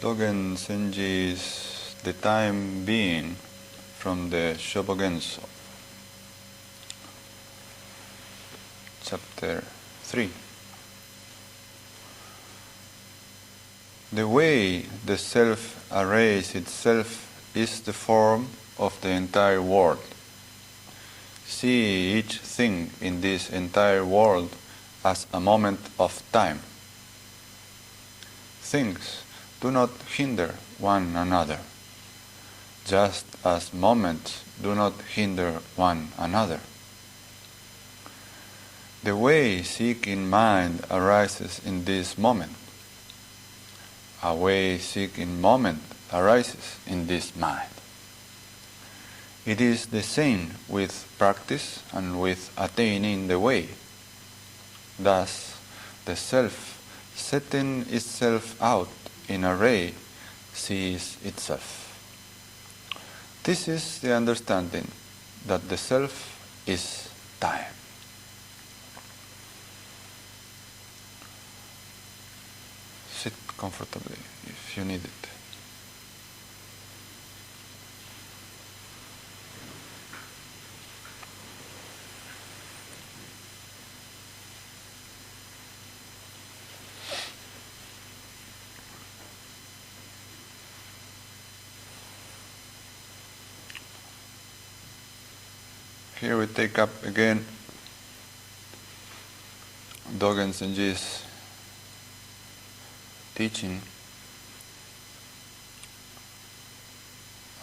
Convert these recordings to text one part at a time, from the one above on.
Dogen Zenji's The Time Being from the Shobogenzo, chapter 3. The way the self arrays itself is the form of the entire world. See each thing in this entire world as a moment of time. Things do not hinder one another, just as moments do not hinder one another. The way seeking mind arises in this moment. A way seeking moment arises in this mind. It is the same with practice and with attaining the way. Thus, the self setting itself out in array sees itself. This is the understanding that the self is time. Sit comfortably if you need it. Here we take up again Dogen Zenji's teaching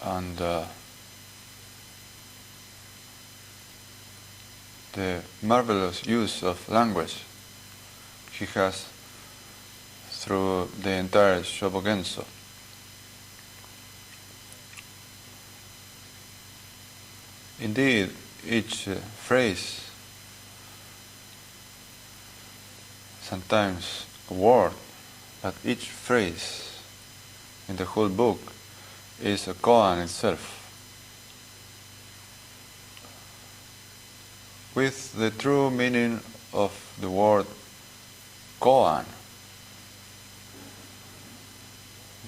and the marvelous use of language he has through the entire Shobogenzo. Indeed, each phrase, sometimes a word, but each phrase in the whole book is a koan itself. With the true meaning of the word koan,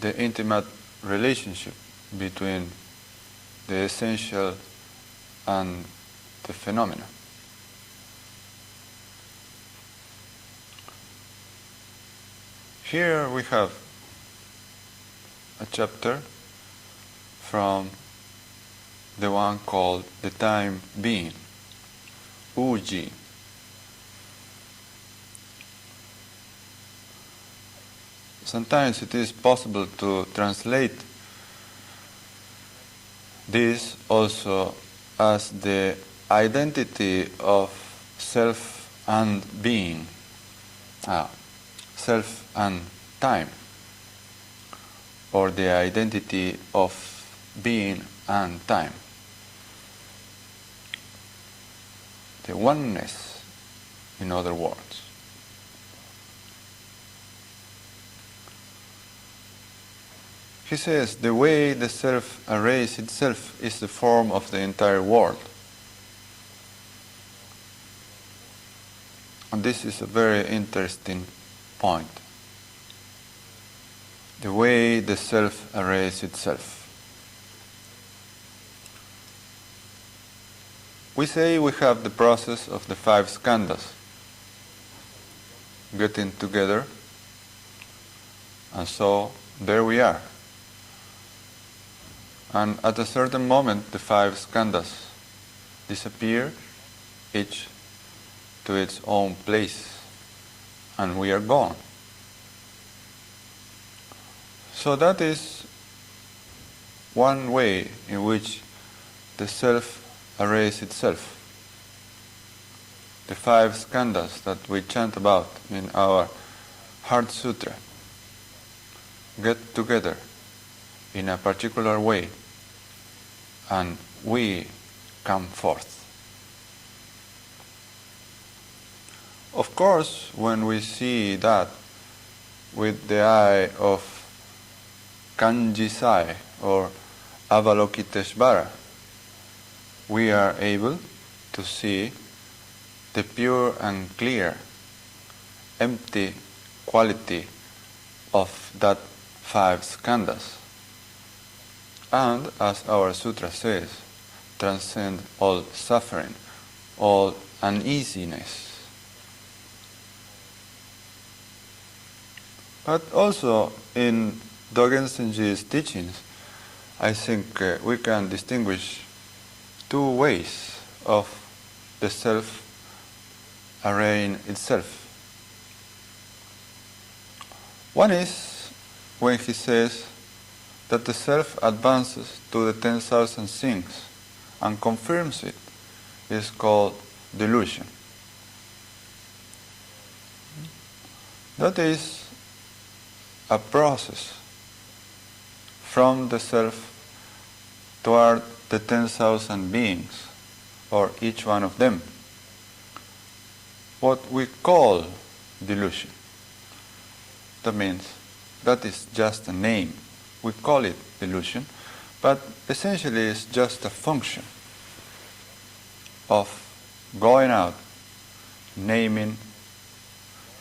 the intimate relationship between the essential and the phenomena. Here we have a chapter from the one called The Time Being, Uji. Sometimes it is possible to translate this also as the identity of self and being, self and time, or the identity of being and time. The oneness, in other words. He says, the way the self arrays itself is the form of the entire world. And this is a very interesting point. The way the self arrays itself. We say we have the process of the 5 skandhas getting together, and so there we are. And at a certain moment, the 5 skandhas disappear, each to its own place, and we are gone. So that is one way in which the self arrays itself. The 5 skandhas that we chant about in our Heart Sutra get together in a particular way, and we come forth. Of course, when we see that with the eye of Kanjisai or Avalokiteshvara, we are able to see the pure and clear, empty quality of that 5 skandhas, and, as our sutra says, transcend all suffering, all uneasiness. But also in Dogen Zenji's teachings, I think we can distinguish two ways of the self arraying itself. One is when he says that the self advances to the 10,000 things and confirms it, is called delusion. That is a process from the self toward the 10,000 beings, or each one of them. What we call delusion. That means that is just a name. We call it delusion, but essentially it's just a function of going out, naming,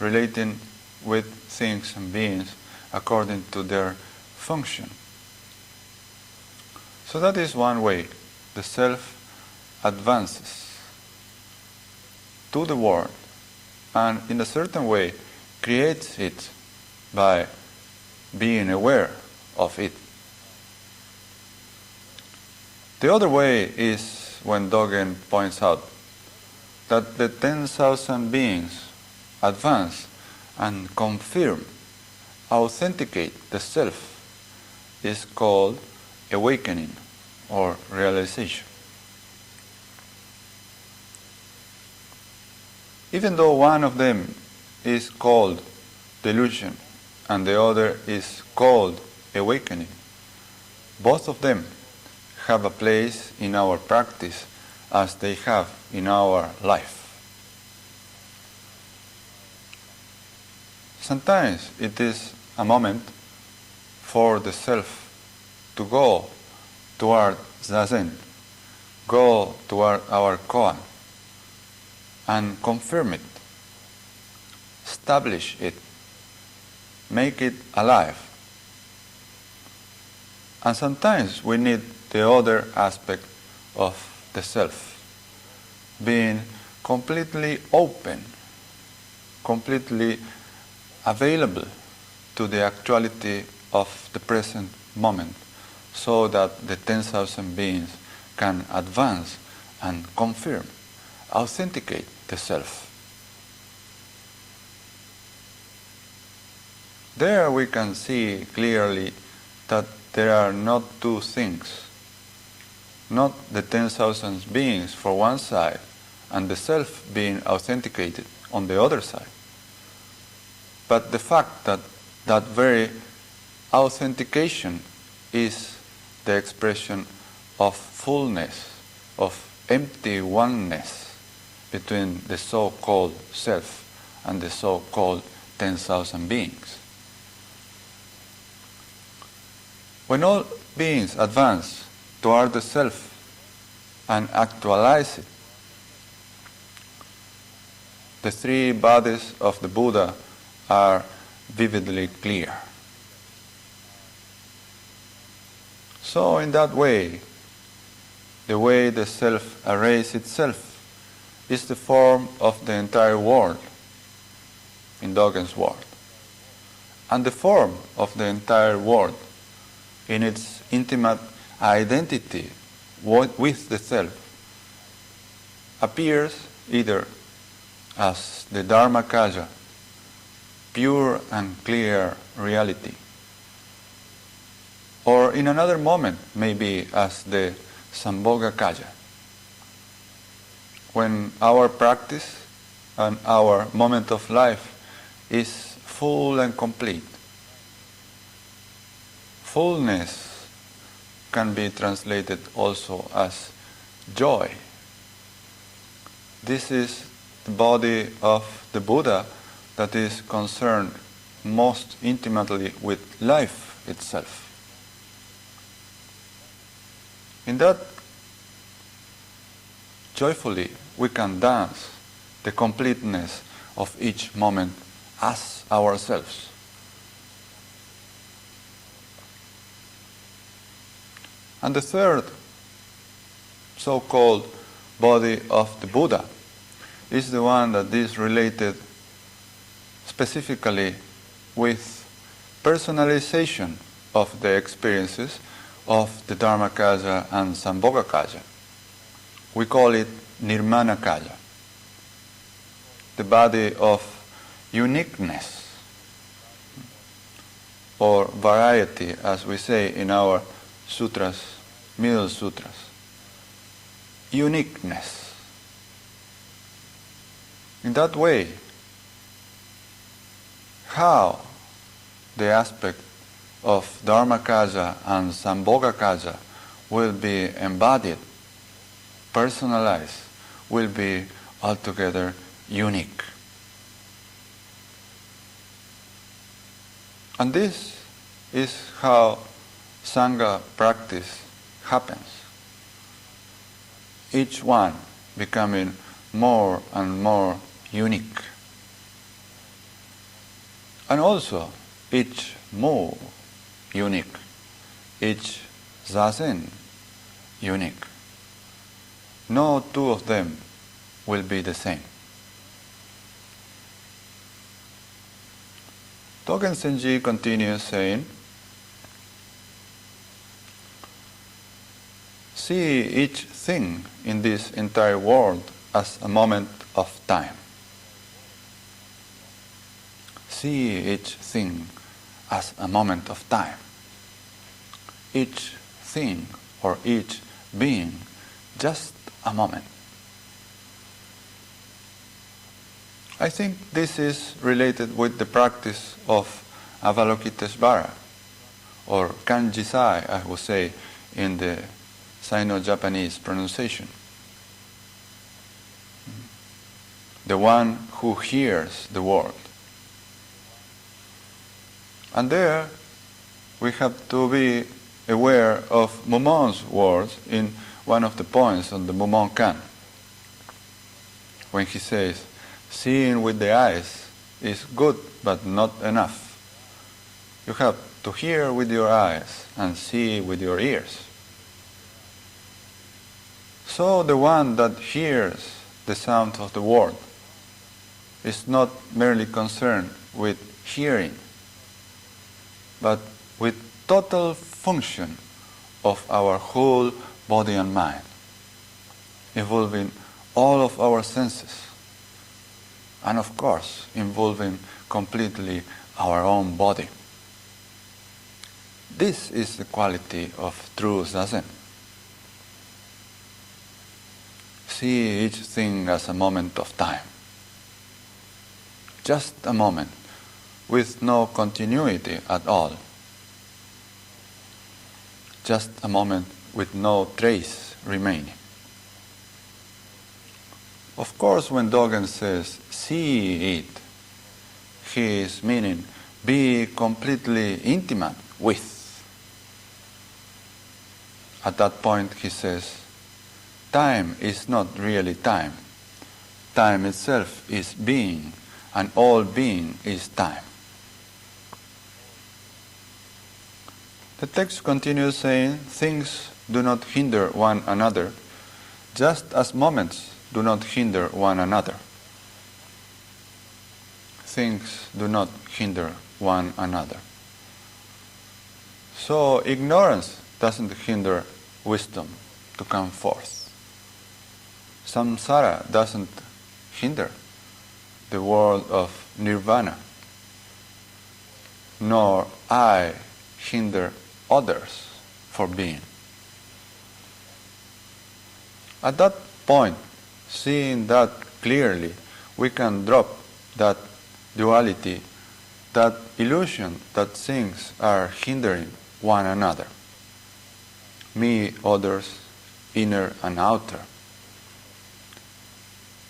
relating with things and beings according to their function. So that is one way the self advances to the world and in a certain way creates it by being aware of it. The other way is when Dogen points out that the 10,000 beings advance and confirm, authenticate the self, is called awakening or realization. Even though one of them is called delusion and the other is called awakening, both of them have a place in our practice as they have in our life. Sometimes it is a moment for the self to go toward Zazen, go toward our koan, and confirm it, establish it, make it alive. And sometimes we need the other aspect of the self, being completely open, completely available to the actuality of the present moment, so that the 10,000 beings can advance and confirm, authenticate the self. There we can see clearly that there are not two things, not the 10,000 beings for one side and the self being authenticated on the other side, but the fact that that very authentication is the expression of fullness, of empty oneness between the so-called self and the so-called 10,000 beings. When all beings advance toward the self and actualize it, the three bodies of the Buddha are vividly clear. So in that way the self arrays itself is the form of the entire world in Dogen's world. And the form of the entire world in its intimate identity with the self appears either as the Dharmakaya, pure and clear reality, or in another moment maybe as the Sambhogakaya, when our practice and our moment of life is full and complete. Fullness can be translated also as joy. This is the body of the Buddha that is concerned most intimately with life itself. In that, joyfully we can dance the completeness of each moment as ourselves. And the third so-called body of the Buddha is the one that is related specifically with personalization of the experiences of the Dharmakaya and Sambhogakaya. We call it Nirmanakaya, the body of uniqueness, or variety, as we say in our sutras, middle sutras. Uniqueness. In that way, how the aspect of Dharmakaya and Sambhogakaya will be embodied, personalized, will be altogether unique. And this is how Sangha practice happens. Each one becoming more and more unique. And also each move unique, each zazen unique. No two of them will be the same. Dogen Zenji continues saying, see each thing in this entire world as a moment of time. See each thing as a moment of time. Each thing or each being, just a moment. I think this is related with the practice of Avalokiteshvara, or Kanjisai, I would say, in the Sino-Japanese pronunciation. The one who hears the word. And there we have to be aware of Mumon's words in one of the points on the Mumon Kan, when he says, seeing with the eyes is good but not enough. You have to hear with your eyes and see with your ears. So the one that hears the sound of the word is not merely concerned with hearing, but with total function of our whole body and mind, involving all of our senses, and of course involving completely our own body. This is the quality of true zazen. See each thing as a moment of time. Just a moment, with no continuity at all. Just a moment with no trace remaining. Of course, when Dogen says, see it, he is meaning be completely intimate with. At that point he says, time is not really time. Time itself is being, and all being is time. The text continues saying, things do not hinder one another, just as moments do not hinder one another. Things do not hinder one another. So ignorance doesn't hinder wisdom to come forth. Samsara doesn't hinder the world of nirvana, nor I hinder others for being. At that point, seeing that clearly, we can drop that duality, that illusion that things are hindering one another. Me, others, inner and outer.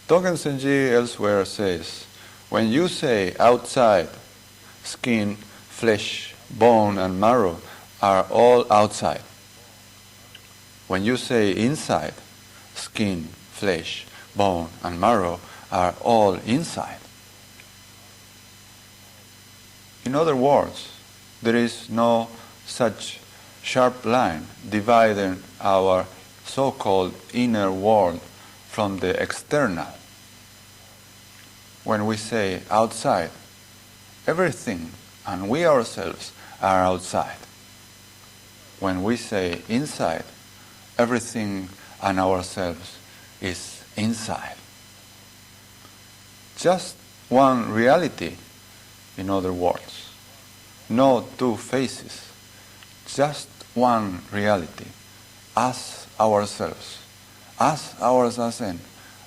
Dogen Zenji elsewhere says, when you say outside, skin, flesh, bone and marrow are all outside. When you say inside, skin, flesh, bone and marrow are all inside. In other words, there is no such sharp line dividing our so-called inner world from the external. When we say outside, everything and we ourselves are outside. When we say inside, everything and ourselves is inside. Just one reality, in other words. No two faces. Just one reality. As ourselves. As our zazen.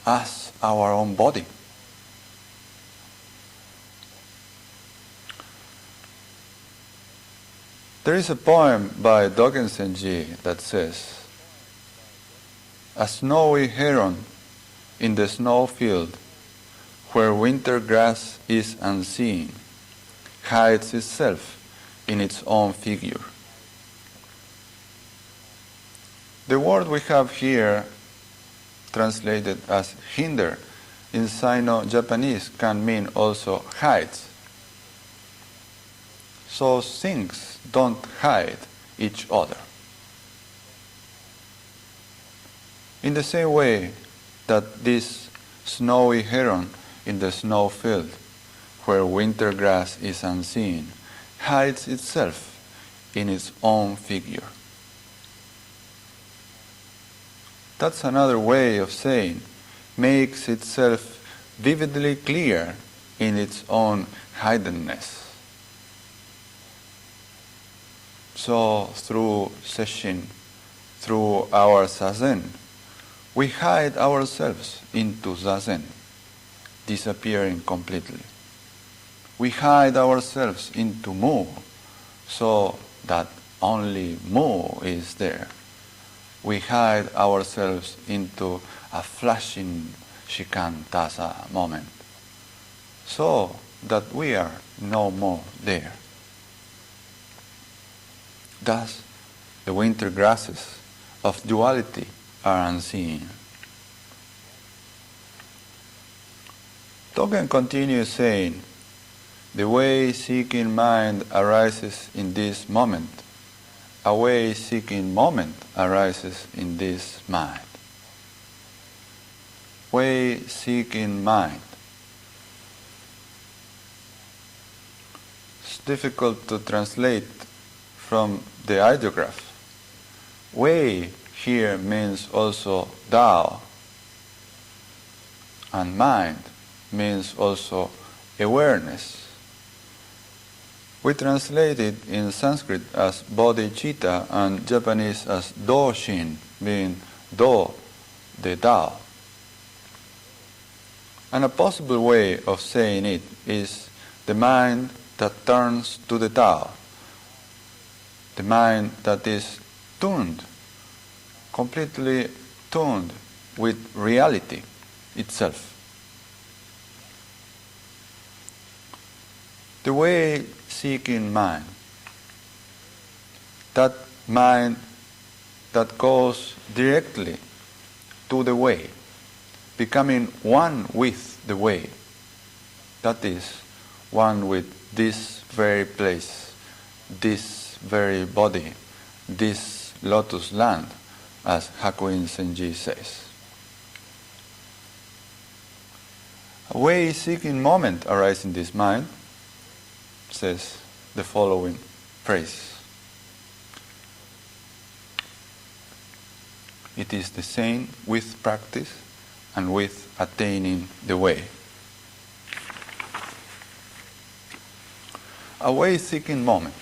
As our own body. There is a poem by Dogen Zenji that says, "A snowy heron in the snowfield, where winter grass is unseen, hides itself in its own figure." The word we have here, translated as hinder, in Sino-Japanese can mean also hides. So things don't hide each other. In the same way that this snowy heron in the snowfield, where winter grass is unseen, hides itself in its own figure. That's another way of saying makes itself vividly clear in its own hiddenness. So through sesshin, through our zazen, we hide ourselves into zazen, disappearing completely. We hide ourselves into mu, so that only mu is there. We hide ourselves into a flashing shikantasa moment, so that we are no more there. Thus, the winter grasses of duality are unseen. Dogen continues saying, "The way seeking mind arises in this moment. A way seeking moment arises in this mind." Way seeking mind. It's difficult to translate from the ideograph. Way here means also Tao, and mind means also awareness. We translate it in Sanskrit as bodhicitta and Japanese as doshin, meaning do, the Tao. And a possible way of saying it is the mind that turns to the Tao, the mind that is tuned, completely tuned with reality itself. The way seeking mind, that mind that goes directly to the way, becoming one with the way, that is, one with this very place, this very body, this lotus land, as Dogen Zenji says. A way-seeking moment arises in this mind, says the following phrase. It is the same with practice and with attaining the way. A way-seeking moment.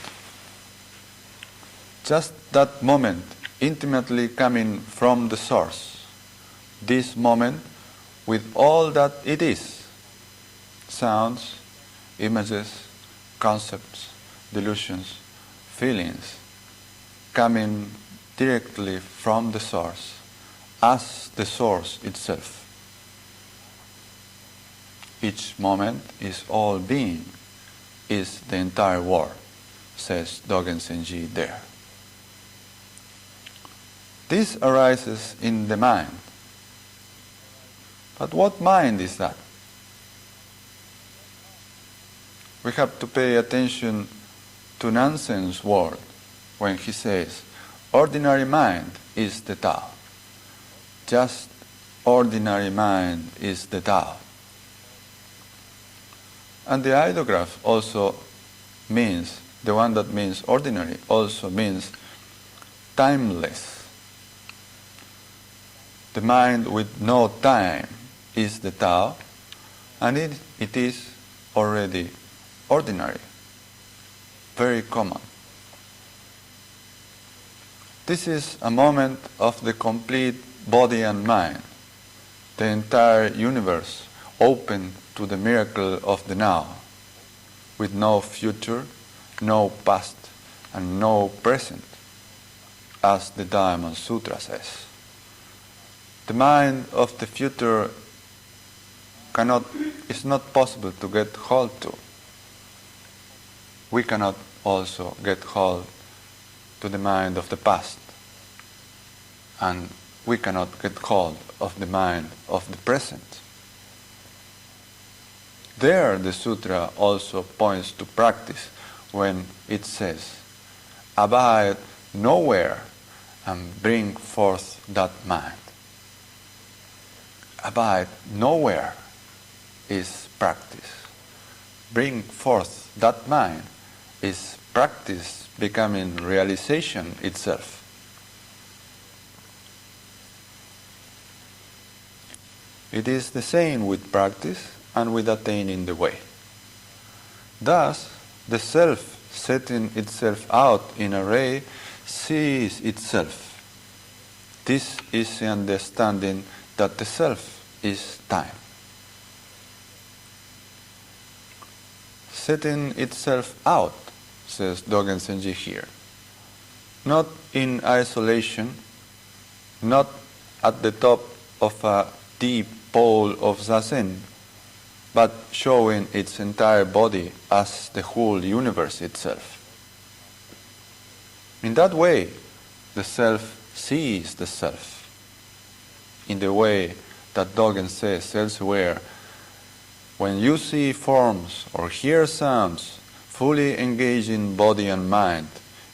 Just that moment intimately coming from the source. This moment with all that it is. Sounds, images, concepts, delusions, feelings, coming directly from the source, as the source itself. Each moment is all being, is the entire world, says Dogen Zenji there. This arises in the mind. But what mind is that? We have to pay attention to Nansen's word when he says, Ordinary mind is the Tao. Just ordinary mind is the Tao. And the ideograph also means, the one that means ordinary, also means timeless. The mind with no time is the Tao, and it is already ordinary, very common. This is a moment of the complete body and mind, the entire universe open to the miracle of the now, with no future, no past, and no present, as the Diamond Sutra says. The mind of the future is not possible to get hold to. We cannot also get hold to the mind of the past, and we cannot get hold of the mind of the present. There the sutra also points to practice when it says, abide nowhere and bring forth that mind. Abide nowhere is practice. Bring forth that mind is practice becoming realization itself. It is the same with practice and with attaining the way. Thus, the self setting itself out in array sees itself. This is the understanding that the self is time. Setting itself out, says Dogen Zenji here, not in isolation, not at the top of a deep pole of Zazen, but showing its entire body as the whole universe itself. In that way, the self sees the self, in the way that Dogen says elsewhere, when you see forms or hear sounds fully engaging body and mind,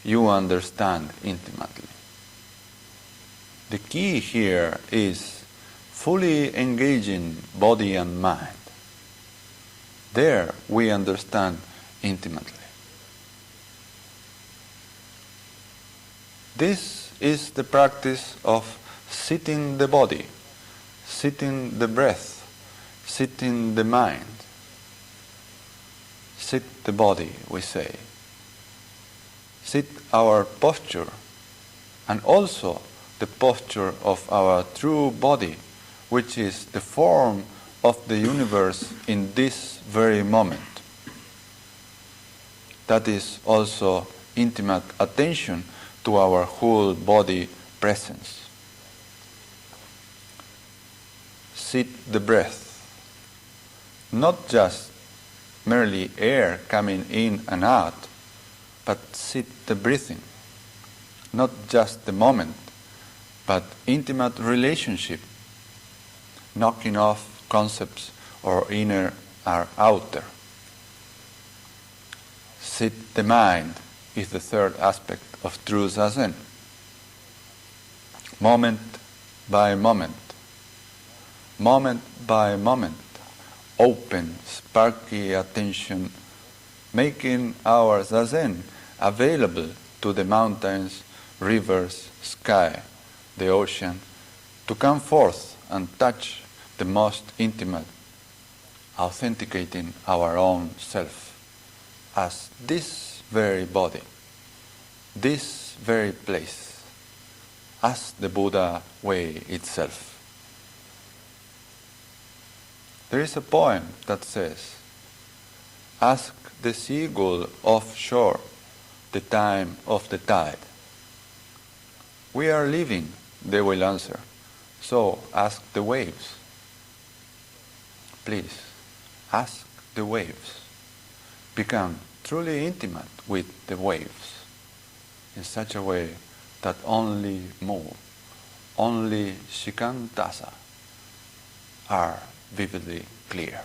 you understand intimately. The key here is fully engaging body and mind. There we understand intimately. This is the practice of sitting the body, sitting the breath, sitting the mind. Sit the body, we say. Sit our posture, and also the posture of our true body, which is the form of the universe in this very moment. That is also intimate attention to our whole body presence. Sit the breath, not just merely air coming in and out, but sit the breathing, not just the moment, but intimate relationship, knocking off concepts or inner or outer. Sit the mind is the third aspect of true Zazen. Moment by moment, open, sparky attention, making our Zazen available to the mountains, rivers, sky, the ocean, to come forth and touch the most intimate, authenticating our own self as this very body, this very place, as the Buddha way itself. There is a poem that says, ask the seagull offshore the time of the tide. We are leaving, they will answer, so ask the waves. Please, ask the waves. Become truly intimate with the waves in such a way that only Mu, only Skandhas are vividly clear.